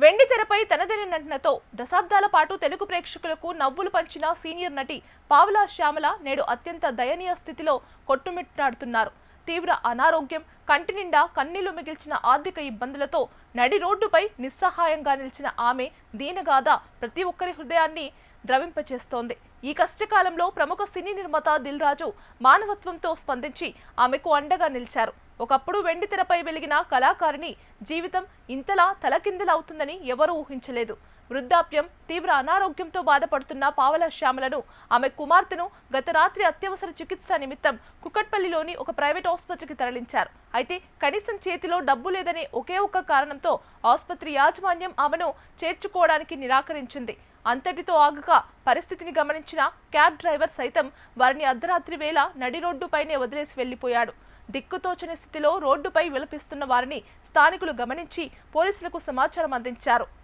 వెండి తెరపై తనదైన నటనతో దశాబ్దాల పాటు తెలుగు ప్రేక్షకులకు నవ్వులు పంచిన సీనియర్ నటి పావలా శ్యామల నేడు అత్యంత దయనీయ స్థితిలో కొట్టుమిట్టాడుతున్నారు. తీవ్ర అనారోగ్యం, కంటి నిండా కన్నీళ్లు మిగిల్చిన ఆర్థిక ఇబ్బందులతో నడి రోడ్డుపై నిస్సహాయంగా నిలిచిన ఆమె దీనగాథ ప్రతి ఒక్కరి హృదయాన్ని ద్రవింపచేస్తోంది. ఈ కష్టకాలంలో ప్రముఖ సినీ నిర్మాత దిల్ రాజు మానవత్వంతో స్పందించి ఆమెకు అండగా నిలిచారు. ఒకప్పుడు వెండి తెరపై వెలిగిన కళాకారిణి జీవితం ఇంతలా తలకిందులవుతుందని ఎవరూ ఊహించలేదు. వృద్ధాప్యం, తీవ్ర అనారోగ్యంతో బాధపడుతున్న పావలా శ్యామలను ఆమె కుమార్తెను గత రాత్రి అత్యవసర చికిత్స నిమిత్తం కుకట్పల్లిలోని ఒక ప్రైవేట్ ఆసుపత్రికి తరలించారు. అయితే కనీసం చేతిలో డబ్బు లేదనే ఒకే ఒక్క కారణంతో ఆసుపత్రి యాజమాన్యం ఆమెను చేర్చుకోవడానికి నిరాకరించింది. అంతటితో ఆగక పరిస్థితిని గమనించిన క్యాబ్ డ్రైవర్ సైతం వారిని అర్ధరాత్రి వేళ నడి రోడ్డుపైనే వదిలేసి వెళ్లిపోయాడు. దిక్కుతోచని స్థితిలో రోడ్డుపై విలపిస్తున్న వారిని స్థానికులు గమనించి పోలీసులకు సమాచారం అందించారు.